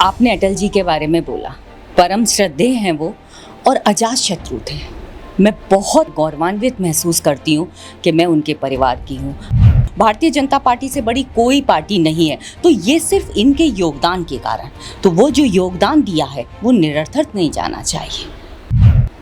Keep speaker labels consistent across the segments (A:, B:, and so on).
A: आपने अटल जी के बारे में बोला, परम श्रद्धेय हैं वो और अजात शत्रु थे। मैं बहुत गौरवान्वित महसूस करती हूँ कि मैं उनके परिवार की हूँ। भारतीय जनता पार्टी से बड़ी कोई पार्टी नहीं है, तो ये सिर्फ इनके योगदान के कारण, तो वो जो योगदान दिया है वो निरर्थक नहीं जाना चाहिए।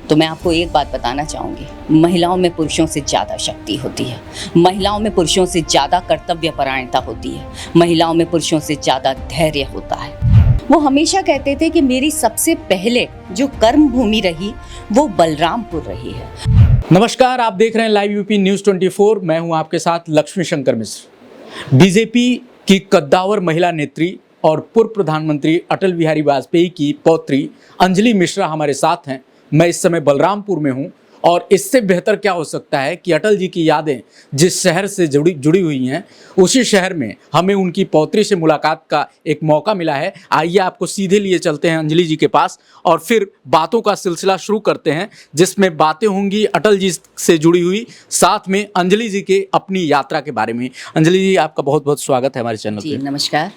A: तो मैं आपको एक बात बताना चाहूँगी, महिलाओं में पुरुषों से ज़्यादा शक्ति होती है, महिलाओं में पुरुषों से ज़्यादा कर्तव्यपरायणता होती है, महिलाओं में पुरुषों से ज़्यादा धैर्य होता है। वो हमेशा कहते थे कि मेरी सबसे पहले जो कर्म भूमि रही वो बलरामपुर रही है।
B: नमस्कार, आप देख रहे हैं लाइव यूपी न्यूज़ 24। मैं हूं आपके साथ लक्ष्मी शंकर मिश्र। बीजेपी की कद्दावर महिला नेत्री और पूर्व प्रधानमंत्री अटल बिहारी वाजपेयी की पौत्री अंजलि मिश्रा हमारे साथ हैं। मैं इस समय बलरामपुर में हूं और इससे बेहतर क्या हो सकता है कि अटल जी की यादें जिस शहर से जुड़ी हुई हैं, उसी शहर में हमें उनकी पौत्री से मुलाकात का एक मौका मिला है। आइए आपको सीधे लिए चलते हैं अंजलि जी के पास और फिर बातों का सिलसिला शुरू करते हैं, जिसमें बातें होंगी अटल जी से जुड़ी हुई, साथ में अंजलि जी के अपनी यात्रा के बारे में। अंजलि जी, आपका बहुत बहुत स्वागत है हमारे चैनल
A: जी
B: पे।
A: नमस्कार।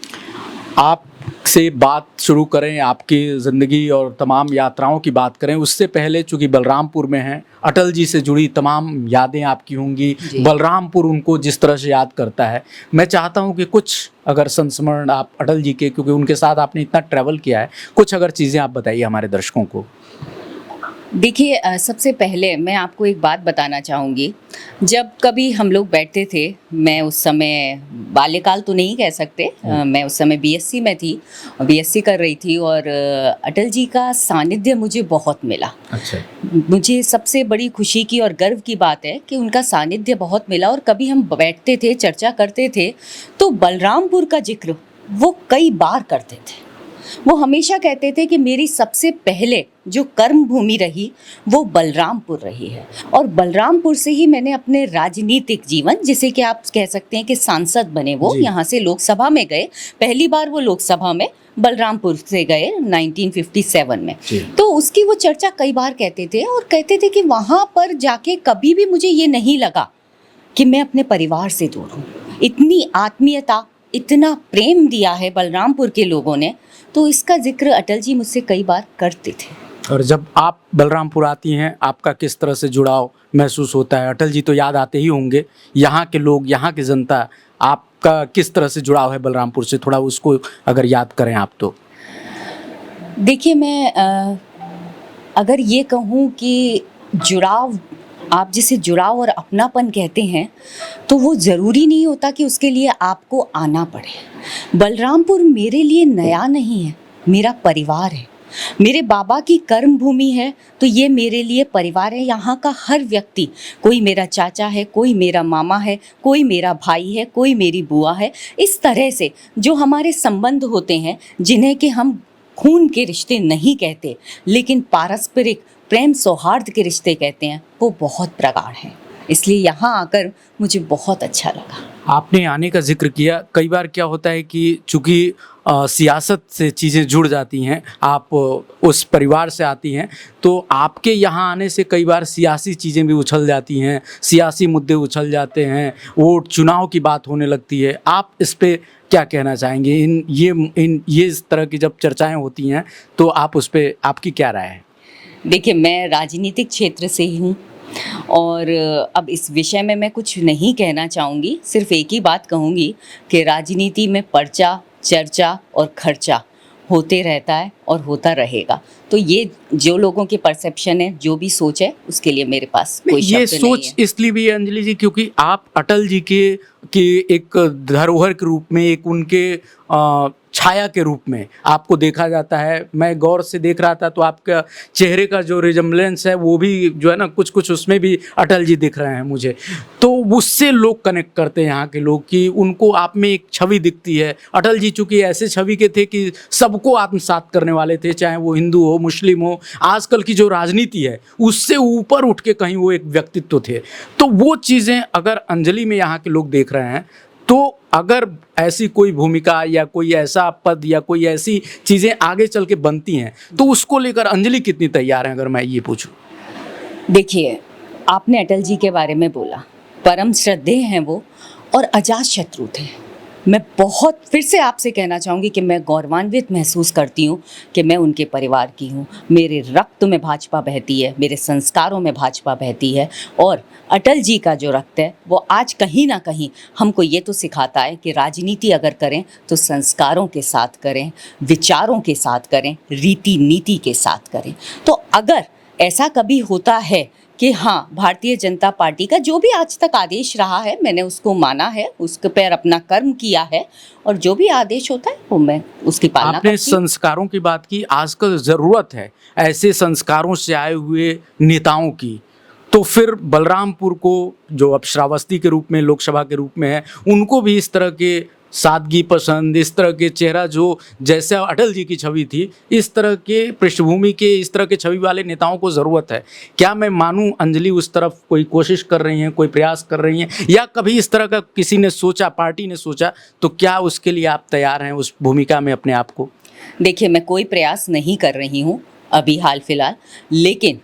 B: आप से बात शुरू करें, आपकी ज़िंदगी और तमाम यात्राओं की बात करें, उससे पहले चूँकि बलरामपुर में हैं, अटल जी से जुड़ी तमाम यादें आपकी होंगी। बलरामपुर उनको जिस तरह से याद करता है, मैं चाहता हूं कि कुछ अगर संस्मरण आप अटल जी के, क्योंकि उनके साथ आपने इतना ट्रैवल किया है, कुछ अगर चीज़ें आप बताइए हमारे दर्शकों को।
A: देखिए, सबसे पहले मैं आपको एक बात बताना चाहूँगी। जब कभी हम लोग बैठते थे, मैं उस समय बाल्यकाल तो नहीं कह सकते, मैं उस समय बीएससी में थी, बीएससी कर रही थी और अटल जी का सानिध्य मुझे बहुत मिला।
B: अच्छा।
A: मुझे सबसे बड़ी खुशी की और गर्व की बात है कि उनका सानिध्य बहुत मिला और कभी हम बैठते थे, चर्चा करते थे, तो बलरामपुर का जिक्र वो कई बार करते थे। वो हमेशा कहते थे कि मेरी सबसे पहले जो कर्म भूमि रही वो बलरामपुर रही है और बलरामपुर से ही मैंने अपने राजनीतिक जीवन, जिसे कि आप कह सकते हैं कि सांसद बने, वो यहाँ से लोकसभा में गए। पहली बार वो लोकसभा में बलरामपुर से गए 1957 में। तो उसकी वो चर्चा कई बार कहते थे और कहते थे कि वहाँ पर जाके कभी भी मुझे ये नहीं लगा कि मैं अपने परिवार से दूर हूँ। इतनी आत्मीयता, इतना प्रेम दिया है बलरामपुर के लोगों ने, तो इसका जिक्र अटल जी मुझसे कई बार करते थे।
B: और जब आप बलरामपुर आती हैं, आपका किस तरह से जुड़ाव महसूस होता है? अटल जी तो याद आते ही होंगे, यहाँ के लोग, यहाँ की जनता, आपका किस तरह से जुड़ाव है बलरामपुर से? थोड़ा उसको अगर याद करें आप तो।
A: देखिए, मैं अगर ये कहूँ कि जुड़ाव, आप जिसे जुड़ाव और अपनापन कहते हैं, तो वो ज़रूरी नहीं होता कि उसके लिए आपको आना पड़े। बलरामपुर मेरे लिए नया नहीं है, मेरा परिवार है। मेरे बाबा की कर्म भूमि है, तो ये मेरे लिए परिवार है। यहाँ का हर व्यक्ति, कोई मेरा चाचा है, कोई मेरा मामा है, कोई मेरा भाई है, कोई मेरी बुआ है। इस तरह से जो हमारे संबंध होते हैं, जिन्हें कि हम खून के रिश्ते नहीं कहते, लेकिन पारस्परिक प्रेम सौहार्द के रिश्ते कहते हैं, वो बहुत प्रगाढ़ हैं। इसलिए यहाँ आकर मुझे बहुत अच्छा लगा।
B: आपने आने का जिक्र किया। कई बार क्या होता है कि चूँकि सियासत से चीज़ें जुड़ जाती हैं, आप उस परिवार से आती हैं, तो आपके यहाँ आने से कई बार सियासी चीज़ें भी उछल जाती हैं, सियासी मुद्दे उछल जाते हैं, वोट चुनाव की बात होने लगती है। आप इस पे क्या कहना चाहेंगे? ये इस तरह की जब चर्चाएं होती हैं, तो आप उस पे, आपकी क्या राय है?
A: देखिए, मैं राजनीतिक क्षेत्र से ही हूँ और अब इस विषय में मैं कुछ नहीं कहना चाहूँगी। सिर्फ एक ही बात कहूँगी कि राजनीति में पर्चा, चर्चा और खर्चा होते रहता है और होता रहेगा। तो ये जो लोगों की परसेप्शन है, जो भी सोच है, उसके लिए मेरे पास कोई शब्द नहीं है।
B: ये सोच इसलिए भी है अंजलि जी, क्योंकि आप अटल जी के एक धरोहर के रूप में, एक उनके छाया के रूप में आपको देखा जाता है। मैं गौर से देख रहा था तो आपका चेहरे का जो रिजेम्बलेंस है, वो भी जो है ना, कुछ कुछ उसमें भी अटल जी दिख रहे हैं मुझे। तो उससे लोग कनेक्ट करते हैं, यहाँ के लोग, कि उनको आप में एक छवि दिखती है। अटल जी चूँकि ऐसे छवि के थे कि सबको आत्मसात करने वाले थे, चाहे वो हिंदू हो, मुस्लिम हो। आजकल की जो राजनीति है, उससे ऊपर उठ के कहीं वो एक व्यक्तित्व थे। तो वो चीज़ें अगर अंजलि में यहाँ के लोग देख रहे हैं, तो अगर ऐसी कोई भूमिका या कोई ऐसा पद या कोई ऐसी चीज़ें आगे चल के बनती हैं, तो उसको लेकर अंजलि कितनी तैयार है, अगर मैं ये पूछूं?
A: देखिए, आपने अटल जी के बारे में बोला, परम श्रद्धेय हैं वो और अजात शत्रु थे। मैं बहुत फिर से आपसे कहना चाहूँगी कि मैं गौरवान्वित महसूस करती हूँ कि मैं उनके परिवार की हूँ। मेरे रक्त में भाजपा बहती है, मेरे संस्कारों में भाजपा बहती है और अटल जी का जो रक्त है वो आज कहीं ना कहीं हमको ये तो सिखाता है कि राजनीति अगर करें तो संस्कारों के साथ करें, विचारों के साथ करें, रीति नीति के साथ करें। तो अगर ऐसा कभी होता है कि हाँ, भारतीय जनता पार्टी का जो भी आज तक आदेश रहा है मैंने उसको माना है, उसके पर अपना कर्म किया है और जो भी आदेश होता है वो मैं उसकी पालना
B: आपने
A: करती हूँ।
B: संस्कारों की बात की, आजकल ज़रूरत है ऐसे संस्कारों से आए हुए नेताओं की। तो फिर बलरामपुर को, जो अब श्रावस्ती के रूप में, लोकसभा के रूप में है, उनको भी इस तरह के सादगी पसंद, इस तरह के चेहरा जो जैसे अटल जी की छवि थी, इस तरह के पृष्ठभूमि के, इस तरह के छवि वाले नेताओं को ज़रूरत है। क्या मैं मानूं अंजलि उस तरफ कोई कोशिश कर रही हैं, कोई प्रयास कर रही हैं, या कभी इस तरह का किसी ने सोचा, पार्टी ने सोचा, तो क्या उसके लिए आप तैयार हैं उस भूमिका में अपने आप को?
A: देखिए, मैं कोई प्रयास नहीं कर रही हूँ अभी हाल फिलहाल, लेकिन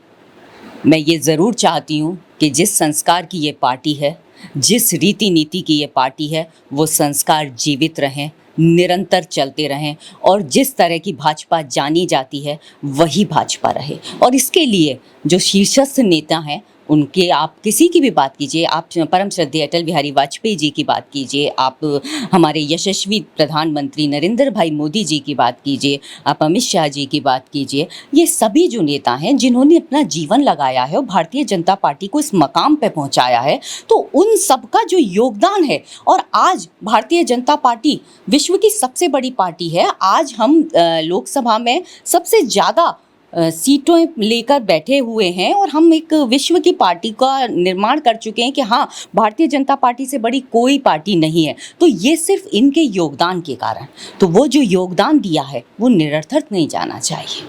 A: मैं ये ज़रूर चाहती हूँ कि जिस संस्कार की ये पार्टी है, जिस रीति नीति की ये पार्टी है, वो संस्कार जीवित रहें, निरंतर चलते रहें और जिस तरह की भाजपा जानी जाती है वही भाजपा रहे। और इसके लिए जो शीर्षस्थ नेता हैं उनके आप किसी की भी बात कीजिए, आप परम श्रद्धेय अटल बिहारी वाजपेयी जी की बात कीजिए, आप हमारे यशस्वी प्रधानमंत्री नरेंद्र भाई मोदी जी की बात कीजिए, आप अमित शाह जी की बात कीजिए, ये सभी जो नेता हैं जिन्होंने अपना जीवन लगाया है और भारतीय जनता पार्टी को इस मकाम पे पहुंचाया है, तो उन सबका जो योगदान है। और आज भारतीय जनता पार्टी विश्व की सबसे बड़ी पार्टी है। आज हम लोकसभा में सबसे ज़्यादा सीटें लेकर बैठे हुए हैं और हम एक विश्व की पार्टी का निर्माण कर चुके हैं कि हाँ, भारतीय जनता पार्टी से बड़ी कोई पार्टी नहीं है। तो ये सिर्फ इनके योगदान के कारण, तो वो जो योगदान दिया है वो निरर्थक नहीं जाना चाहिए।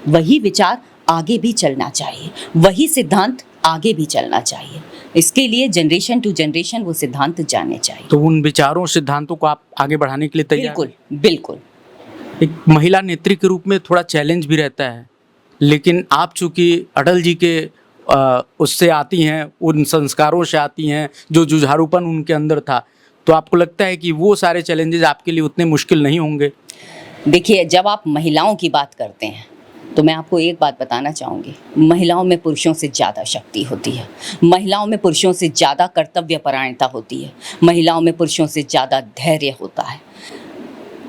A: वही विचार आगे भी चलना चाहिए, वही सिद्धांत आगे भी चलना चाहिए। इसके लिए जनरेशन टू जनरेशन वो सिद्धांत जाने चाहिए।
B: तो उन विचारों, सिद्धांतों को आप आगे बढ़ाने के लिए तैयार हैं?
A: बिल्कुल बिल्कुल।
B: एक महिला नेत्री के रूप में थोड़ा चैलेंज भी रहता है, लेकिन आप चूंकि अटल जी के उससे आती हैं, उन संस्कारों से आती हैं, जो जुझारूपन उनके अंदर था, तो आपको लगता है कि वो सारे चैलेंजेस आपके लिए उतने मुश्किल नहीं होंगे?
A: देखिए, जब आप महिलाओं की बात करते हैं तो मैं आपको एक बात बताना चाहूँगी, महिलाओं में पुरुषों से ज़्यादा शक्ति होती है, महिलाओं में पुरुषों से ज़्यादा कर्तव्यपरायणता होती है, महिलाओं में पुरुषों से ज़्यादा धैर्य होता है।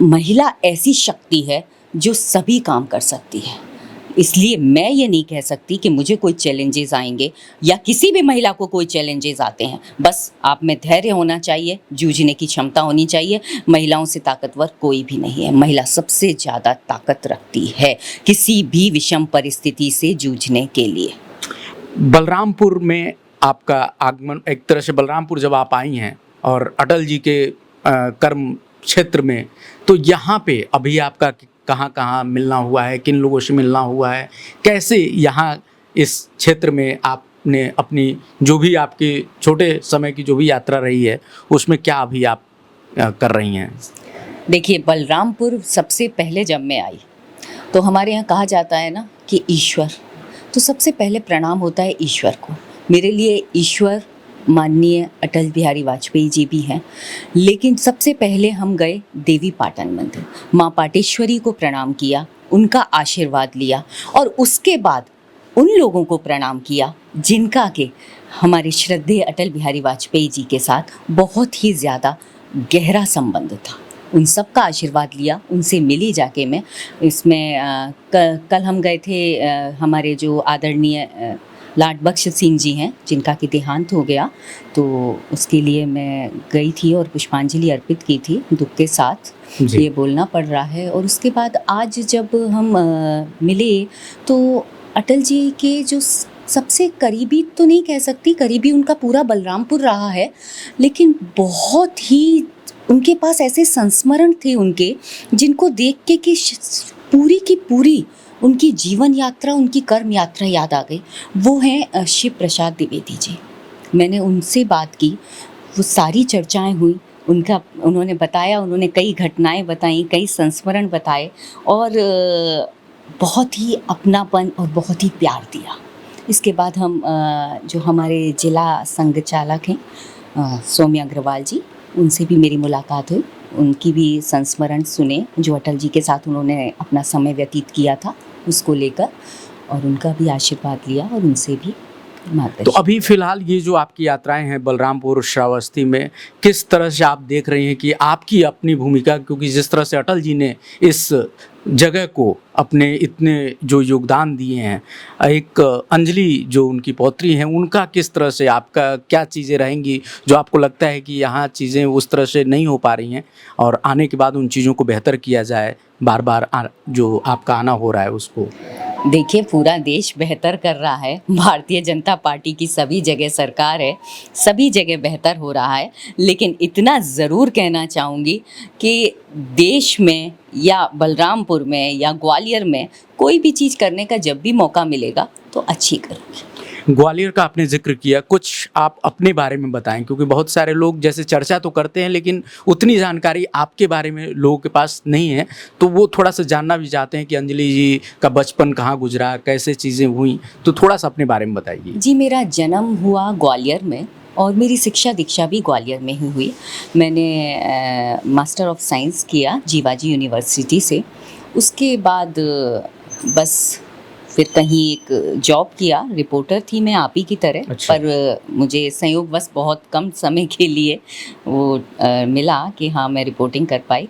A: महिला ऐसी शक्ति है जो सभी काम कर सकती है। इसलिए मैं ये नहीं कह सकती कि मुझे कोई चैलेंजेस आएंगे या किसी भी महिला को कोई चैलेंजेस आते हैं। बस आप में धैर्य होना चाहिए, जूझने की क्षमता होनी चाहिए। महिलाओं से ताकतवर कोई भी नहीं है। महिला सबसे ज़्यादा ताकत रखती है किसी भी विषम परिस्थिति से जूझने के लिए।
B: बलरामपुर में आपका आगमन, एक तरह से बलरामपुर जब आप आई हैं और अटल जी के कर्म क्षेत्र में, तो यहाँ पे अभी आपका कहाँ कहाँ मिलना हुआ है, किन लोगों से मिलना हुआ है, कैसे यहाँ इस क्षेत्र में आपने अपनी जो भी आपकी छोटे समय की जो भी यात्रा रही है उसमें क्या अभी आप कर रही हैं?
A: देखिए, बलरामपुर सबसे पहले जब मैं आई तो हमारे यहाँ कहा जाता है ना कि ईश्वर, तो सबसे पहले प्रणाम होता है ईश्वर को। मेरे लिए ईश्वर माननीय अटल बिहारी वाजपेयी जी भी हैं, लेकिन सबसे पहले हम गए देवी पाटन मंदिर, माँ पाटेश्वरी को प्रणाम किया, उनका आशीर्वाद लिया और उसके बाद उन लोगों को प्रणाम किया जिनका के हमारे श्रद्धेय अटल बिहारी वाजपेयी जी के साथ बहुत ही ज़्यादा गहरा संबंध था। उन सब का आशीर्वाद लिया, उनसे मिली जाके मैं। इसमें कल हम गए थे, हमारे जो आदरणीय लाड बख्श सिंह जी हैं जिनका कि देहांत हो गया, तो उसके लिए मैं गई थी और पुष्पांजलि अर्पित की थी दुख के साथ। ये बोलना पड़ रहा है। और उसके बाद आज जब हम मिले तो अटल जी के जो सबसे करीबी तो नहीं कह सकती, करीबी उनका पूरा बलरामपुर रहा है, लेकिन बहुत ही उनके पास ऐसे संस्मरण थे उनके जिनको देख के कि पूरी की पूरी उनकी जीवन यात्रा, उनकी कर्म यात्रा याद आ गई। वो हैं शिव प्रसाद द्विवेदी जी। मैंने उनसे बात की, वो सारी चर्चाएं हुई, उन्होंने बताया, उन्होंने कई घटनाएं बताई, कई संस्मरण बताए और बहुत ही अपनापन और बहुत ही प्यार दिया। इसके बाद हम जो हमारे जिला संघ चालक हैं सौम्या अग्रवाल जी, उनसे भी मेरी मुलाकात हुई। उनकी भी संस्मरण सुने, जो अटल जी के साथ उन्होंने अपना समय व्यतीत किया था उसको लेकर, और उनका भी आशीर्वाद लिया और उनसे भी
B: तो
A: मार्गदर्शन।
B: अभी फ़िलहाल ये जो आपकी यात्राएँ हैं बलरामपुर, श्रावस्ती में, किस तरह से आप देख रही हैं कि आपकी अपनी भूमिका, क्योंकि जिस तरह से अटल जी ने इस जगह को अपने इतने जो योगदान दिए हैं, एक अंजलि जो उनकी पौत्री हैं, उनका किस तरह से आपका क्या चीज़ें रहेंगी जो आपको लगता है कि यहाँ चीज़ें उस तरह से नहीं हो पा रही हैं और आने के बाद उन चीज़ों को बेहतर किया जाए, बार-बार जो आपका आना हो रहा है उसको?
A: देखिए, पूरा देश बेहतर कर रहा है, भारतीय जनता पार्टी की सभी जगह सरकार है, सभी जगह बेहतर हो रहा है, लेकिन इतना ज़रूर कहना चाहूँगी कि देश में या बलरामपुर में या ग्वालियर में कोई भी चीज़ करने का जब भी मौका मिलेगा तो अच्छी करूँगी।
B: ग्वालियर का आपने ज़िक्र किया, कुछ आप अपने बारे में बताएँ, क्योंकि बहुत सारे लोग जैसे चर्चा तो करते हैं लेकिन उतनी जानकारी आपके बारे में लोगों के पास नहीं है, तो वो थोड़ा-सा जानना भी चाहते हैं कि अंजलि जी का बचपन कहाँ गुज़रा, कैसे चीज़ें हुईं? तो थोड़ा-सा अपने बारे में बताइए।
A: जी, मेरा जन्म हुआ ग्वालियर में और मेरी शिक्षा दीक्षा भी ग्वालियर में ही हुई। मैंने मास्टर ऑफ साइंस किया जीवाजी यूनिवर्सिटी से। उसके बाद बस फिर कहीं एक जॉब किया, रिपोर्टर थी मैं आप ही की तरह।
B: अच्छा।
A: पर मुझे संयोगवश बहुत कम समय के लिए वो मिला कि हाँ, मैं रिपोर्टिंग कर पाई।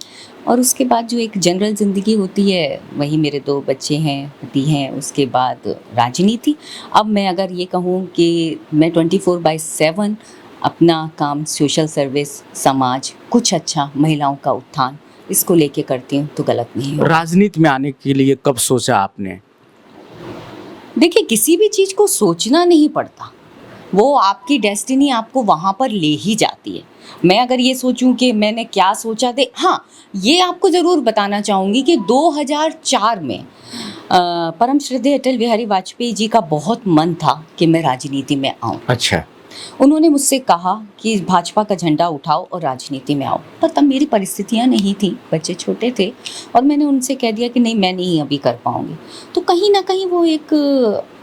A: और उसके बाद जो एक जनरल ज़िंदगी होती है, वही मेरे 2 बच्चे हैं, पति हैं, उसके बाद राजनीति। अब मैं अगर ये कहूँ कि मैं 24/7 अपना काम सोशल सर्विस, समाज, कुछ अच्छा, महिलाओं का उत्थान, इसको लेके करती हूँ तो गलत नहीं होगा।
B: राजनीति में आने के लिए कब सोचा आपने?
A: देखिए, किसी भी चीज़ को सोचना नहीं पड़ता, वो आपकी डेस्टिनी आपको वहाँ पर ले ही जाती है। मैं अगर ये सोचूं कि मैंने क्या सोचा थे, हाँ, ये आपको ज़रूर बताना चाहूँगी कि 2004 में परम श्रद्धेय अटल बिहारी वाजपेयी जी का बहुत मन था कि मैं राजनीति में आऊँ।
B: अच्छा।
A: उन्होंने मुझसे कहा कि भाजपा का झंडा उठाओ और राजनीति में आओ, पर तब मेरी परिस्थितियाँ नहीं थी, बच्चे छोटे थे और मैंने उनसे कह दिया कि नहीं, मैं नहीं अभी कर पाऊँगी। तो कहीं ना कहीं वो एक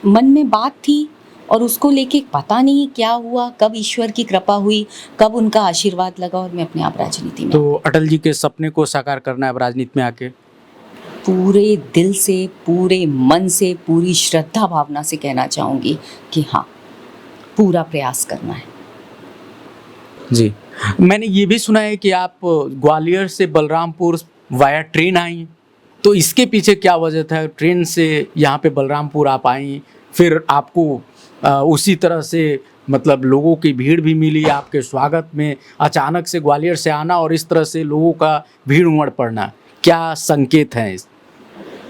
A: मन में बात थी और उसको लेके पता नहीं क्या हुआ, कब ईश्वर की कृपा हुई, कब उनका आशीर्वाद लगा और मैं अपने आप राजनीति में
B: तो अटल जी के सपने को साकार करना है अब राजनीति में आके?
A: पूरे दिल से, पूरे मन से, पूरी श्रद्धा भावना से कहना चाहूँगी कि हाँ, पूरा प्रयास करना है।
B: जी। मैंने ये भी सुना है कि आप ग्वालियर से बलरामपुर वाया ट्रेन आई, तो इसके पीछे क्या वजह था? ट्रेन से यहाँ पे बलरामपुर आप आई, फिर आपको उसी तरह से मतलब लोगों की भीड़ भी मिली आपके स्वागत में, अचानक से ग्वालियर से आना और इस तरह से लोगों का भीड़ उमड़ पड़ना, क्या संकेत हैं इस?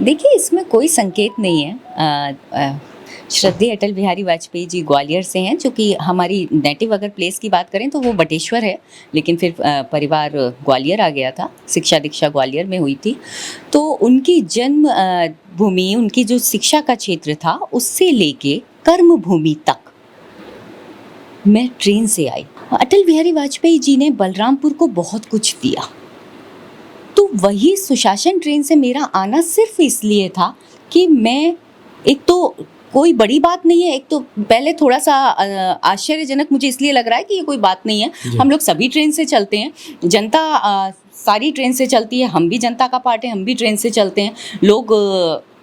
A: देखिए, इसमें कोई संकेत नहीं है। श्रद्धेय अटल बिहारी वाजपेयी जी ग्वालियर से हैं, जो कि हमारी नेटिव अगर प्लेस की बात करें तो वो बटेश्वर है, लेकिन फिर परिवार ग्वालियर आ गया था, शिक्षा दीक्षा ग्वालियर में हुई थी। तो उनकी जन्म भूमि, उनकी जो शिक्षा का क्षेत्र था, उससे लेके कर्म भूमि तक मैं ट्रेन से आई। अटल बिहारी वाजपेयी जी ने बलरामपुर को बहुत कुछ दिया, तो वही सुशासन ट्रेन से मेरा आना सिर्फ इसलिए था कि मैं, एक तो कोई बड़ी बात नहीं है, एक तो पहले थोड़ा सा आश्चर्यजनक मुझे इसलिए लग रहा है कि ये कोई बात नहीं है, हम लोग सभी ट्रेन से चलते हैं, जनता सारी ट्रेन से चलती है, हम भी जनता का पार्ट है, हम भी ट्रेन से चलते हैं। लोग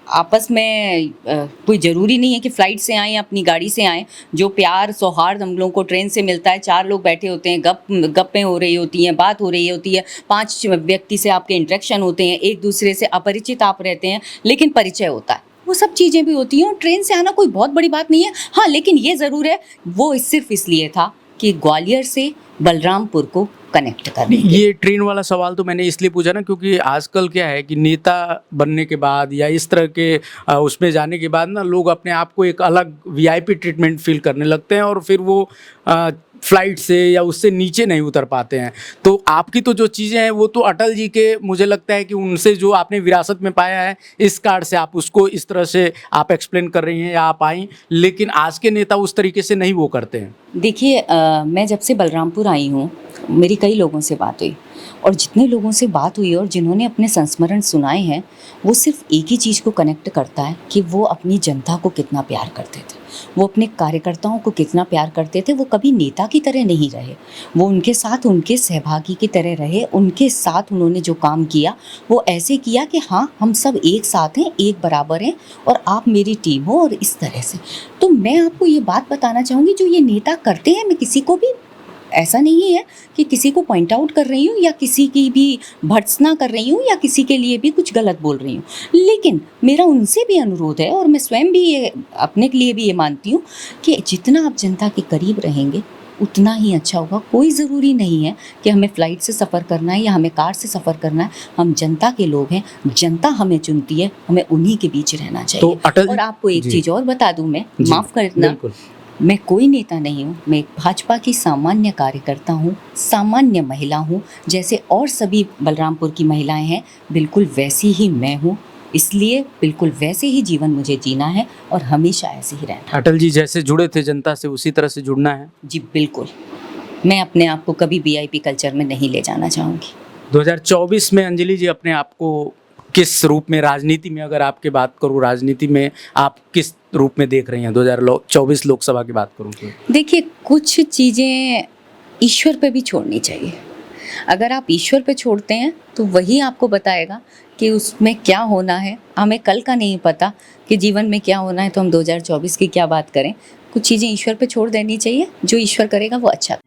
A: आपस में कोई ज़रूरी नहीं है कि फ़्लाइट से आएँ, अपनी गाड़ी से आएँ। जो प्यार सौहार्द हम लोगों को ट्रेन से मिलता है, 4 लोग बैठे होते हैं, गप्पें हो रही होती हैं, बात हो रही होती है, 5 व्यक्ति से आपके इंटरेक्शन होते हैं, एक दूसरे से अपरिचित आप रहते हैं, लेकिन परिचय होता है, वो सब चीज़ें भी होती हैं। और ट्रेन से आना कोई बहुत बड़ी बात नहीं है। हाँ, लेकिन ये ज़रूर है, वो सिर्फ इसलिए था कि ग्वालियर से बलरामपुर को कनेक्ट करने के।
B: ये ट्रेन वाला सवाल तो मैंने इसलिए पूछा ना, क्योंकि आजकल क्या है कि नेता बनने के बाद या इस तरह के उसमें जाने के बाद ना, लोग अपने आप को एक अलग वीआईपी ट्रीटमेंट फील करने लगते हैं और फिर वो फ्लाइट से या उससे नीचे नहीं उतर पाते हैं। तो आपकी तो जो चीज़ें हैं वो तो अटल जी के, मुझे लगता है कि उनसे जो आपने विरासत में पाया है, इस कार्ड से आप उसको इस तरह से आप एक्सप्लेन कर रही हैं या आप आई, लेकिन आज के नेता उस तरीके से नहीं वो करते हैं।
A: देखिए, मैं जब से बलरामपुर आई हूँ, मेरी कई लोगों से बात हुई और जितने लोगों से बात हुई और जिन्होंने अपने संस्मरण सुनाए हैं, वो सिर्फ एक ही चीज़ को कनेक्ट करता है कि वो अपनी जनता को कितना प्यार करते थे। वो अपने कार्यकर्ताओं को कितना प्यार करते थे। वो कभी नेता की तरह नहीं रहे, वो उनके साथ उनके सहभागी की तरह रहे। उनके साथ उन्होंने जो काम किया वो ऐसे किया कि हाँ, हम सब एक साथ हैं, एक बराबर हैं और आप मेरी टीम हो, और इस तरह से। तो मैं आपको ये बात बताना चाहूँगी, जो ये नेता करते हैं, मैं किसी को भी ऐसा नहीं है कि किसी को पॉइंट आउट कर रही हूँ या किसी की भी भर्त्सना कर रही हूँ या किसी के लिए भी कुछ गलत बोल रही हूँ, लेकिन मेरा उनसे भी अनुरोध है और मैं स्वयं भी ये अपने के लिए भी ये मानती हूँ कि जितना आप जनता के करीब रहेंगे उतना ही अच्छा होगा। कोई ज़रूरी नहीं है कि हमें फ़्लाइट से सफ़र करना है या हमें कार से सफ़र करना है। हम जनता के लोग हैं, जनता हमें चुनती है, हमें उन्हीं के बीच रहना चाहिए।
B: तो अटल
A: और आपको एक
B: जी।
A: चीज़ और बता दूँ मैं,
B: जी,
A: माफ़ करना,
B: बिल्कुल।
A: मैं कोई नेता नहीं हूँ, मैं एक भाजपा की सामान्य कार्यकर्ता हूँ, सामान्य महिला हूँ। जैसे और सभी बलरामपुर की महिलाएं हैं, बिल्कुल वैसी ही मैं हूँ। इसलिए बिल्कुल वैसे ही जीवन मुझे जीना है और हमेशा ऐसे ही रहना है।
B: अटल जी जैसे जुड़े थे जनता से, उसी तरह से जुड़ना है।
A: जी बिल्कुल, मैं अपने आप को कभी वीआईपी कल्चर में नहीं ले जाना चाहूँगी।
B: 2024 में अंजलि जी अपने आप को किस रूप में, राजनीति में अगर आपकी बात करूँ, राजनीति में आप किस रूप में देख रही हैं? 2024 लोकसभा की बात करूँ तो?
A: देखिए, कुछ चीज़ें ईश्वर पे भी छोड़नी चाहिए। अगर आप ईश्वर पे छोड़ते हैं तो वही आपको बताएगा कि उसमें क्या होना है। हमें कल का नहीं पता कि जीवन में क्या होना है, तो हम 2024 की क्या बात करें। कुछ चीज़ें ईश्वर पे छोड़ देनी चाहिए, जो ईश्वर करेगा वो अच्छा।